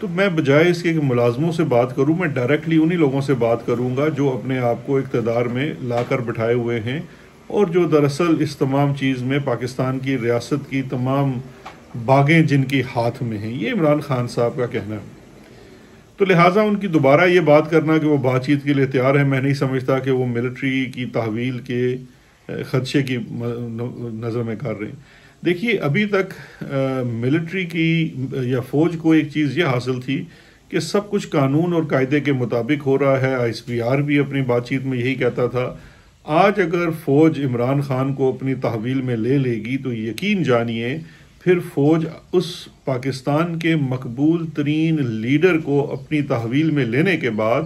تو میں بجائے اس کے کہ ملازموں سے بات کروں، میں ڈائریکٹلی انہی لوگوں سے بات کروں گا جو اپنے آپ کو اقتدار میں لا کر بٹھائے ہوئے ہیں اور جو دراصل اس تمام چیز میں پاکستان کی ریاست کی تمام باغیں جن کی ہاتھ میں ہیں، یہ عمران خان صاحب کا کہنا ہے۔ تو لہٰذا ان کی دوبارہ یہ بات کرنا کہ وہ بات چیت کے لیے تیار ہیں، میں نہیں سمجھتا کہ وہ ملٹری کی تحویل کے خدشے کی نظر میں کر رہے ہیں۔ دیکھیے ابھی تک ملٹری کی یا فوج کو ایک چیز یہ حاصل تھی کہ سب کچھ قانون اور قاعدے کے مطابق ہو رہا ہے، آئی ایس پی آر بھی اپنی بات چیت میں یہی کہتا تھا۔ آج اگر فوج عمران خان کو اپنی تحویل میں لے لے گی تو یقین جانیے پھر فوج اس پاکستان کے مقبول ترین لیڈر کو اپنی تحویل میں لینے کے بعد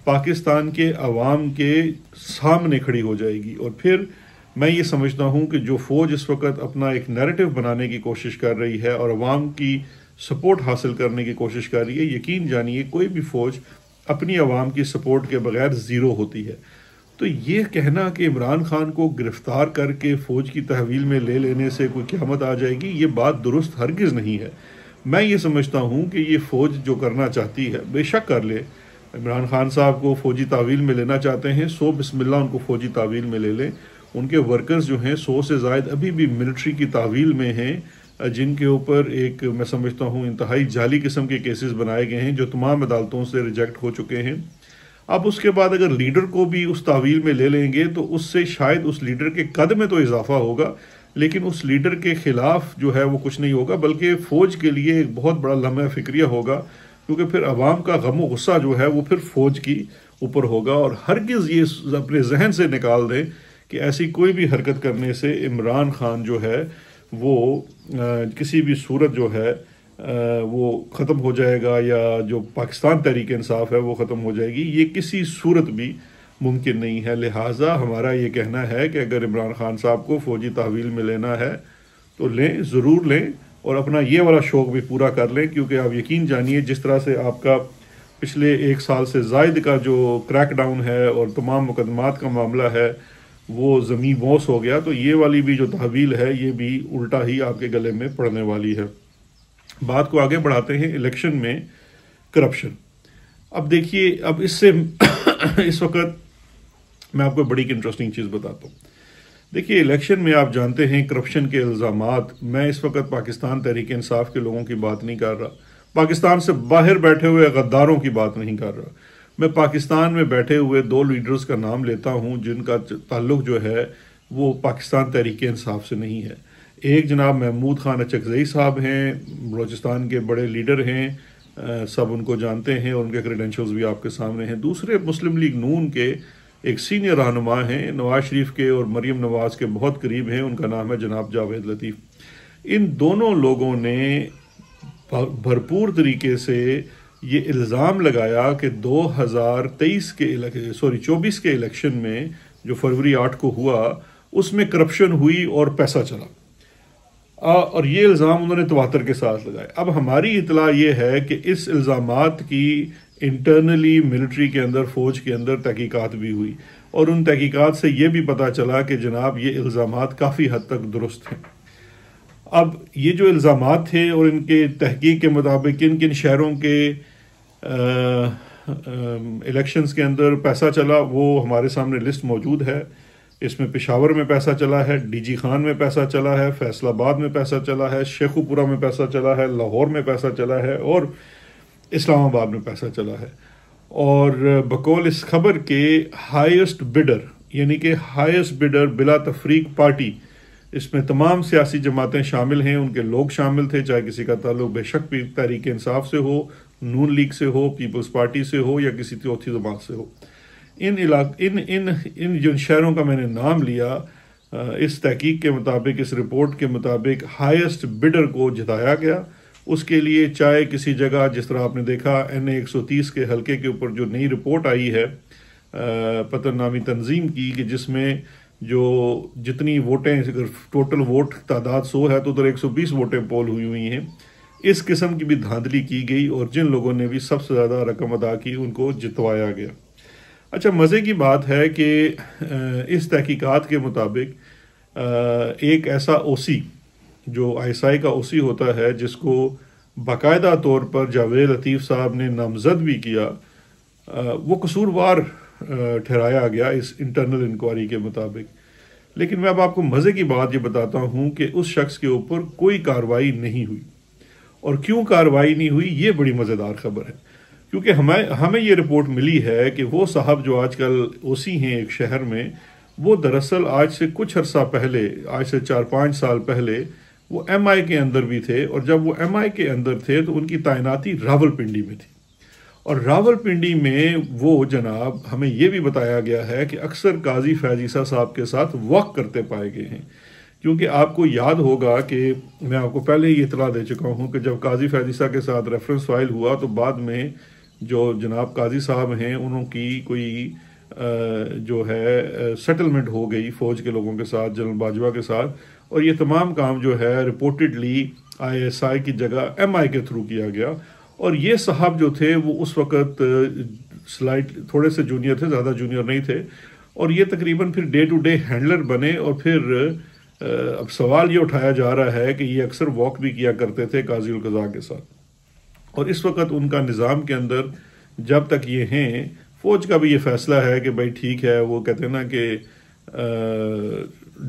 پاکستان کے عوام کے سامنے کھڑی ہو جائے گی۔ اور پھر میں یہ سمجھتا ہوں کہ جو فوج اس وقت اپنا ایک نیریٹو بنانے کی کوشش کر رہی ہے اور عوام کی سپورٹ حاصل کرنے کی کوشش کر رہی ہے، یقین جانیے کوئی بھی فوج اپنی عوام کی سپورٹ کے بغیر زیرو ہوتی ہے۔ تو یہ کہنا کہ عمران خان کو گرفتار کر کے فوج کی تحویل میں لے لینے سے کوئی قیامت آ جائے گی، یہ بات درست ہرگز نہیں ہے۔ میں یہ سمجھتا ہوں کہ یہ فوج جو کرنا چاہتی ہے بے شک کر لے۔ عمران خان صاحب کو فوجی تحویل میں لینا چاہتے ہیں، سو بسم اللہ ان کو فوجی تحویل میں لے لیں۔ ان کے ورکرز جو ہیں 100 سے زائد ابھی بھی ملٹری کی تحویل میں ہیں، جن کے اوپر ایک میں سمجھتا ہوں انتہائی جعلی قسم کے کیسز بنائے گئے ہیں جو تمام عدالتوں سے ریجیکٹ ہو چکے ہیں۔ اب اس کے بعد اگر لیڈر کو بھی اس تحویل میں لے لیں گے تو اس سے شاید اس لیڈر کے قد میں تو اضافہ ہوگا، لیکن اس لیڈر کے خلاف جو ہے وہ کچھ نہیں ہوگا، بلکہ فوج کے لیے ایک بہت بڑا لمحہ فکریہ ہوگا، کیونکہ پھر عوام کا غم و غصہ جو ہے وہ پھر فوج کی اوپر ہوگا۔ اور ہرگز یہ اپنے ذہن سے نکال دیں کہ ایسی کوئی بھی حرکت کرنے سے عمران خان جو ہے وہ کسی بھی صورت جو ہے وہ ختم ہو جائے گا، یا جو پاکستان تحریک انصاف ہے وہ ختم ہو جائے گی، یہ کسی صورت بھی ممکن نہیں ہے۔ لہٰذا ہمارا یہ کہنا ہے کہ اگر عمران خان صاحب کو فوجی تحویل میں لینا ہے تو لیں، ضرور لیں، اور اپنا یہ والا شوق بھی پورا کر لیں، کیونکہ آپ یقین جانیے جس طرح سے آپ کا پچھلے 1 سال سے زائد کا جو کریک ڈاؤن ہے اور تمام مقدمات کا معاملہ ہے وہ زمیں بوس ہو گیا، تو یہ والی بھی جو تحویل ہے یہ بھی الٹا ہی آپ کے گلے میں پڑنے والی ہے۔ بات کو آگے بڑھاتے ہیں الیکشن میں کرپشن۔ اب دیکھیے، اب اس سے اس وقت میں آپ کو بڑی انٹرسٹنگ چیز بتاتا ہوں۔ دیکھیے الیکشن میں آپ جانتے ہیں کرپشن کے الزامات، میں اس وقت پاکستان تحریک انصاف کے لوگوں کی بات نہیں کر رہا، پاکستان سے باہر بیٹھے ہوئے غداروں کی بات نہیں کر رہا، میں پاکستان میں بیٹھے ہوئے 2 لیڈرز کا نام لیتا ہوں جن کا تعلق جو ہے وہ پاکستان تحریک انصاف سے نہیں ہے۔ ایک جناب محمود خان اچکزئی صاحب ہیں، بلوچستان کے بڑے لیڈر ہیں، سب ان کو جانتے ہیں اور ان کے کریڈینشلز بھی آپ کے سامنے ہیں۔ دوسرے مسلم لیگ نون کے ایک سینئر رہنما ہیں، نواز شریف کے اور مریم نواز کے بہت قریب ہیں، ان کا نام ہے جناب جاوید لطیف۔ ان دونوں لوگوں نے بھرپور طریقے سے یہ الزام لگایا کہ 2023 کے 24 کے الیکشن میں جو فروری 8 کو ہوا اس میں کرپشن ہوئی اور پیسہ چلا، اور یہ الزام انہوں نے تواتر کے ساتھ لگائے۔ اب ہماری اطلاع یہ ہے کہ اس الزامات کی انٹرنلی ملٹری کے اندر، فوج کے اندر تحقیقات بھی ہوئی، اور ان تحقیقات سے یہ بھی پتہ چلا کہ جناب یہ الزامات کافی حد تک درست ہیں۔ اب یہ جو الزامات تھے اور ان کے تحقیق کے مطابق کن کن شہروں کے الیکشنز کے اندر پیسہ چلا وہ ہمارے سامنے لسٹ موجود ہے۔ اس میں پشاور میں پیسہ چلا ہے، ڈی جی خان میں پیسہ چلا ہے، فیصل آباد میں پیسہ چلا ہے، شیخو پورہ میں پیسہ چلا ہے، لاہور میں پیسہ چلا ہے، اور اسلام آباد میں پیسہ چلا ہے۔ اور بقول اس خبر کے ہائیسٹ بڈر، یعنی کہ ہائیسٹ بڈر بلا تفریق پارٹی، اس میں تمام سیاسی جماعتیں شامل ہیں، ان کے لوگ شامل تھے، چاہے کسی کا تعلق بے شک بھی تحریک انصاف سے ہو، نون لیگ سے ہو، پیپلز پارٹی سے ہو، یا کسی چوتھی جماعت سے ہو۔ ان جن شہروں کا میں نے نام لیا، اس تحقیق کے مطابق، اس رپورٹ کے مطابق ہائیسٹ بڈر کو جتایا گیا۔ اس کے لیے چاہے کسی جگہ، جس طرح آپ نے دیکھا NA 130 کے حلقے کے اوپر جو نئی رپورٹ آئی ہے پتن نامی تنظیم کی، کہ جس میں جو جتنی ووٹیں، اگر ٹوٹل ووٹ تعداد 100 ہے تو ادھر 120 ووٹیں پول ہوئی ہیں، اس قسم کی بھی دھاندلی کی گئی، اور جن لوگوں نے بھی سب سے زیادہ رقم ادا کی ان کو جتوایا گیا۔ اچھا، مزے کی بات ہے کہ اس تحقیقات کے مطابق ایک ایسا OC جو ISI کا OC ہوتا ہے، جس کو باقاعدہ طور پر جاوید لطیف صاحب نے نامزد بھی کیا، وہ قصوروار ٹھہرایا گیا اس انٹرنل انکوائری کے مطابق۔ لیکن میں اب آپ کو مزے کی بات یہ بتاتا ہوں کہ اس شخص کے اوپر کوئی کارروائی نہیں ہوئی، اور کیوں کارروائی نہیں ہوئی یہ بڑی مزیدار خبر ہے، کیونکہ ہمیں یہ رپورٹ ملی ہے کہ وہ صاحب جو آج کل او سی ہیں ایک شہر میں، وہ دراصل آج سے کچھ عرصہ پہلے، آج سے 4-5 سال پہلے وہ ایم آئی کے اندر بھی تھے، اور جب وہ ایم آئی کے اندر تھے تو ان کی تعیناتی راولپنڈی میں تھی، اور راولپنڈی میں وہ جناب ہمیں یہ بھی بتایا گیا ہے کہ اکثر قاضی فیض عیسیٰ صاحب کے ساتھ واک کرتے پائے گئے ہیں، کیونکہ آپ کو یاد ہوگا کہ میں آپ کو پہلے ہی اطلاع دے چکا ہوں کہ جب قاضی فیض عیسیٰ کے ساتھ ریفرنس فائل ہوا تو بعد میں جو جناب قاضی صاحب ہیں انہوں کی کوئی جو ہے سیٹلمنٹ ہو گئی فوج کے لوگوں کے ساتھ، جنرل باجوہ کے ساتھ، اور یہ تمام کام جو ہے رپورٹڈلی آئی ایس آئی کی جگہ ایم آئی کے تھرو کیا گیا، اور یہ صاحب جو تھے وہ اس وقت تھوڑے سے جونیئر تھے، زیادہ جونیئر نہیں تھے، اور یہ تقریباً پھر ڈے ٹو ڈے ہینڈلر بنے، اور پھر اب سوال یہ اٹھایا جا رہا ہے کہ یہ اکثر واک بھی کیا کرتے تھے قاضی القضاء کے ساتھ، اور اس وقت ان کا نظام کے اندر جب تک یہ ہیں، فوج کا بھی یہ فیصلہ ہے کہ بھائی ٹھیک ہے، وہ کہتے ہیں نا کہ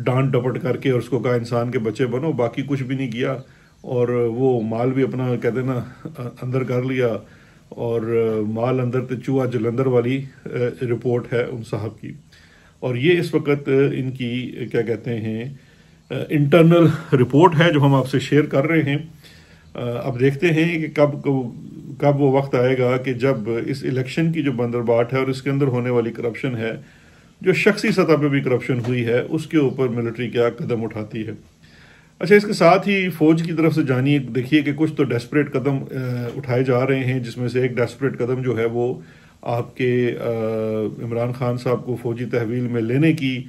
ڈانٹ ڈپٹ کر کے اور اس کو کہا انسان کے بچے بنو، باقی کچھ بھی نہیں کیا، اور وہ مال بھی اپنا کہتے ہیں نا اندر کر لیا، اور مال اندر تے چوہا جلندر والی رپورٹ ہے ان صاحب کی، اور یہ اس وقت ان کی کیا کہتے ہیں انٹرنل رپورٹ ہے جو ہم آپ سے شیئر کر رہے ہیں۔ اب دیکھتے ہیں کہ کب وہ وقت آئے گا کہ جب اس الیکشن کی جو بندرباٹ ہے اور اس کے اندر ہونے والی کرپشن ہے، جو شخصی سطح پہ بھی کرپشن ہوئی ہے، اس کے اوپر ملٹری کیا قدم اٹھاتی ہے۔ اچھا، اس کے ساتھ ہی فوج کی طرف سے جانیے، دیکھیے کہ کچھ تو ڈیسپریٹ قدم اٹھائے جا رہے ہیں، جس میں سے ایک ڈیسپریٹ قدم جو ہے وہ آپ کے عمران خان صاحب کو فوجی تحویل میں لینے کی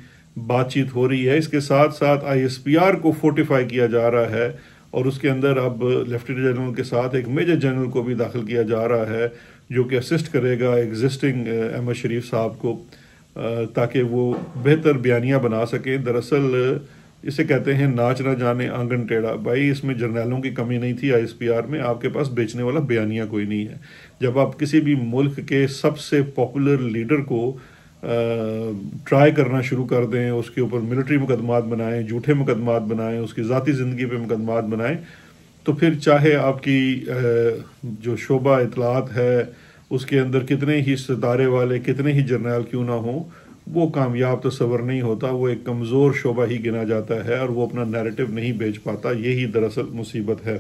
بات چیت ہو رہی ہے۔ اس کے ساتھ ساتھ آئی ایس پی آر کو فورٹیفائی کیا جا رہا ہے، اور اس کے اندر اب لیفٹیننٹ جنرل کے ساتھ ایک میجر جنرل کو بھی داخل کیا جا رہا ہے، جو کہ اسسٹ کرے گا ایگزسٹنگ احمد شریف صاحب کو، تاکہ وہ بہتر بیانیہ بنا سکیں۔ دراصل اسے کہتے ہیں ناچ نہ جانے آنگن ٹیڑھا، بھائی اس میں جرنیلوں کی کمی نہیں تھی آئی ایس پی آر میں، آپ کے پاس بیچنے والا بیانیہ کوئی نہیں ہے۔ جب آپ کسی بھی ملک کے سب سے پاپولر لیڈر کو ٹرائی کرنا شروع کر دیں، اس کے اوپر ملٹری مقدمات بنائیں، جھوٹے مقدمات بنائیں، اس کی ذاتی زندگی پہ مقدمات بنائیں، تو پھر چاہے آپ کی جو شعبہ اطلاعات ہے اس کے اندر کتنے ہی ستارے والے، کتنے ہی جرنیل کیوں نہ ہوں، وہ کامیاب تصور نہیں ہوتا، وہ ایک کمزور شعبہ ہی گنا جاتا ہے، اور وہ اپنا نیریٹو نہیں بیچ پاتا۔ یہی دراصل مصیبت ہے۔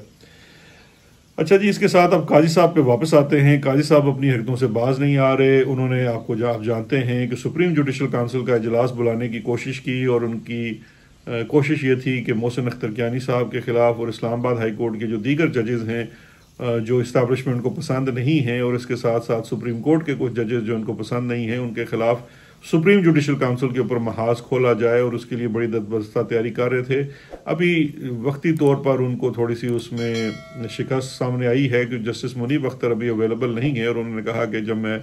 اچھا جی، اس کے ساتھ اب قاضی صاحب پہ واپس آتے ہیں۔ قاضی صاحب اپنی حرکتوں سے باز نہیں آ رہے۔ انہوں نے آپ جانتے ہیں کہ سپریم جوڈیشل کونسل کا اجلاس بلانے کی کوشش کی، اور ان کی کوشش یہ تھی کہ محسن اختر کیانی صاحب کے خلاف اور اسلام آباد ہائی کورٹ کے جو دیگر ججز ہیں جو اسٹیبلشمنٹ کو پسند نہیں ہیں، اور اس کے ساتھ ساتھ سپریم کورٹ کے کچھ ججز جو ان کو پسند نہیں ہیں، ان کے خلاف سپریم جوڈیشل کونسل کے اوپر محاذ کھولا جائے، اور اس کے لیے بڑی دستبستہ تیاری کر رہے تھے۔ ابھی وقتی طور پر ان کو تھوڑی سی اس میں شکست سامنے آئی ہے کہ جسٹس منیب اختر ابھی اویلیبل نہیں ہے، اور انہوں نے کہا کہ جب میں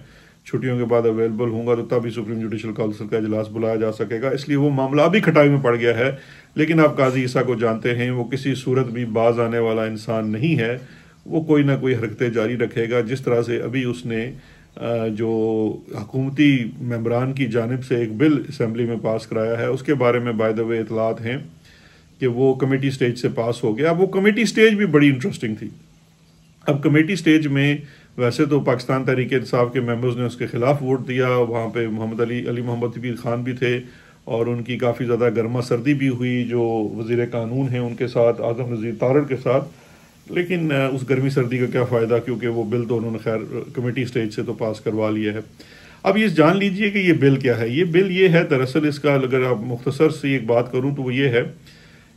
چھٹیوں کے بعد اویلیبل ہوں گا تو تب ہی سپریم جوڈیشل کونسل کا اجلاس بلایا جا سکے گا، اس لیے وہ معاملہ ابھی کھٹائی میں پڑ گیا ہے۔ لیکن آپ قاضی عیسیٰ کو جانتے ہیں، وہ کسی صورت بھی باز آنے والا انسان نہیں ہے، وہ کوئی نہ کوئی حرکتیں جاری رکھے گا۔ جس طرح سے ابھی اس نے جو حکومتی ممبران کی جانب سے ایک بل اسمبلی میں پاس کرایا ہے، اس کے بارے میں بائی دا وے اطلاعات ہیں کہ وہ کمیٹی سٹیج سے پاس ہو گیا۔ اب وہ کمیٹی سٹیج بھی بڑی انٹرسٹنگ تھی۔ اب کمیٹی سٹیج میں ویسے تو پاکستان تحریک انصاف کے ممبرز نے اس کے خلاف ووٹ دیا، وہاں پہ علی محمد طویل خان بھی تھے، اور ان کی کافی زیادہ گرما سردی بھی ہوئی جو وزیر قانون ہیں ان کے ساتھ، اعظم نذیر تارڑ کے ساتھ، لیکن اس گرمی سردی کا کیا فائدہ، کیونکہ وہ بل تو انہوں نے خیر کمیٹی سٹیج سے تو پاس کروا لیا ہے۔ اب یہ جان لیجئے کہ یہ بل کیا ہے۔ یہ بل یہ ہے، دراصل اس کا اگر آپ مختصر سے ایک بات کروں تو وہ یہ ہے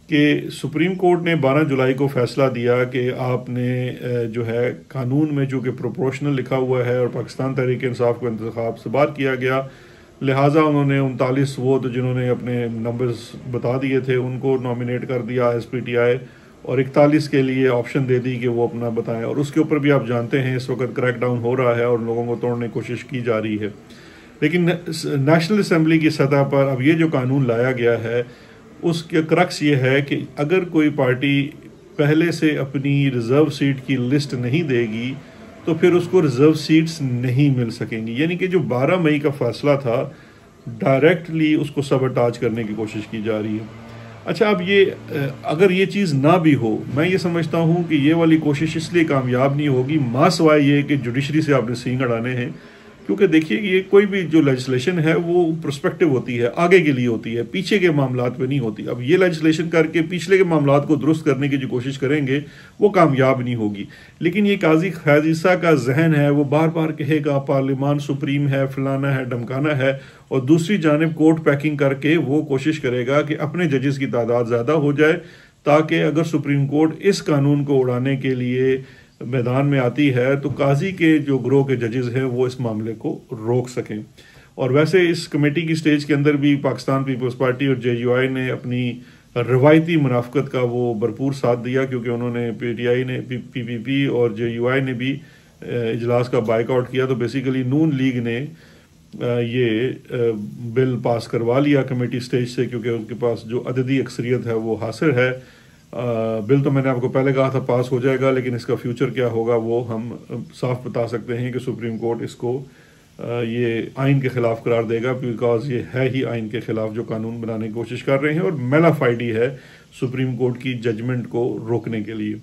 کہ سپریم کورٹ نے 12 جولائی کو فیصلہ دیا کہ آپ نے جو ہے قانون میں چونکہ پروپورشنل لکھا ہوا ہے اور پاکستان تحریک انصاف کو انتخاب سے باہر کیا گیا، لہٰذا انہوں نے 39 وہ تو جنہوں نے اپنے نمبرز بتا دیے تھے ان کو نامینیٹ کر دیا ایس پی ٹی آئی، اور 41 کے لیے آپشن دے دی کہ وہ اپنا بتائیں، اور اس کے اوپر بھی آپ جانتے ہیں اس وقت کریک ڈاؤن ہو رہا ہے اور لوگوں کو توڑنے کی کوشش کی جا رہی ہے۔ لیکن نیشنل اسمبلی کی سطح پر اب یہ جو قانون لایا گیا ہے اس کے کرکس یہ ہے کہ اگر کوئی پارٹی پہلے سے اپنی ریزرو سیٹ کی لسٹ نہیں دے گی تو پھر اس کو ریزرو سیٹس نہیں مل سکیں گی. یعنی کہ جو 12 مئی کا فیصلہ تھا ڈائریکٹلی اس کو سبٹاج کرنے کی کوشش کی جا رہی ہے. اچھا اب یہ اگر یہ چیز نہ بھی ہو، میں یہ سمجھتا ہوں کہ یہ والی کوشش اس لیے کامیاب نہیں ہوگی ماں سوائے یہ کہ جوڈیشری سے آپ نے سینگ اڑانے ہیں. کیونکہ دیکھیے یہ کوئی بھی جو لیجسلیشن ہے وہ پرسپیکٹو ہوتی ہے، آگے کے لیے ہوتی ہے، پیچھے کے معاملات پہ نہیں ہوتی. اب یہ لیجسلیشن کر کے پچھلے کے معاملات کو درست کرنے کی جو کوشش کریں گے وہ کامیاب نہیں ہوگی. لیکن یہ قاضی فیاض عیسیٰ کا ذہن ہے، وہ بار بار کہے گا پارلیمان سپریم ہے، فلانا ہے، ڈمکانا ہے، اور دوسری جانب کورٹ پیکنگ کر کے وہ کوشش کرے گا کہ اپنے ججز کی تعداد زیادہ ہو جائے تاکہ اگر سپریم کورٹ اس قانون کو اڑانے کے لیے میدان میں آتی ہے تو قاضی کے جو گروہ کے ججز ہیں وہ اس معاملے کو روک سکیں. اور ویسے اس کمیٹی کی سٹیج کے اندر بھی پاکستان پیپلز پارٹی اور JUI نے اپنی روایتی منافقت کا وہ بھرپور ساتھ دیا، کیونکہ انہوں نے PTI نے PPP اور JUI نے بھی اجلاس کا بائیک آؤٹ کیا. تو بیسیکلی نون لیگ نے یہ بل پاس کروا لیا کمیٹی سٹیج سے، کیونکہ ان کے پاس جو عددی اکثریت ہے وہ حاصل ہے. بل تو میں نے آپ کو پہلے کہا تھا پاس ہو جائے گا، لیکن اس کا فیوچر کیا ہوگا وہ ہم صاف بتا سکتے ہیں کہ سپریم کورٹ اس کو یہ آئین کے خلاف قرار دے گا، بیکاز یہ ہے ہی آئین کے خلاف جو قانون بنانے کی کوشش کر رہے ہیں اور میلافائڈی ہے سپریم کورٹ کی ججمنٹ کو روکنے کے لیے.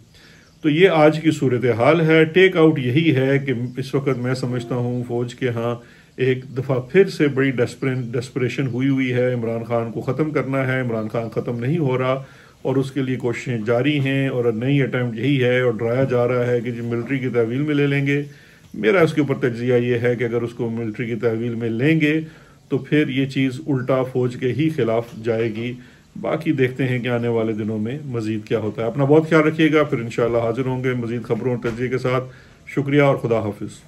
تو یہ آج کی صورتحال ہے. ٹیک آؤٹ یہی ہے کہ اس وقت میں سمجھتا ہوں فوج کے ہاں ایک دفعہ پھر سے بڑی ڈیسپریشن ہوئی ہے. عمران خان کو ختم کرنا ہے. عمران خان ختم نہیں ہو رہا اور اس کے لیے کوششیں جاری ہیں، اور نئی اٹیمپٹ یہی ہے اور ڈرایا جا رہا ہے کہ جو ملٹری کی تحویل میں لے لیں گے. میرا اس کے اوپر تجزیہ یہ ہے کہ اگر اس کو ملٹری کی تحویل میں لیں گے تو پھر یہ چیز الٹا فوج کے ہی خلاف جائے گی. باقی دیکھتے ہیں کہ آنے والے دنوں میں مزید کیا ہوتا ہے. اپنا بہت خیال رکھیے گا. پھر انشاءاللہ حاضر ہوں گے مزید خبروں اور تجزیے کے ساتھ. شکریہ اور خدا حافظ.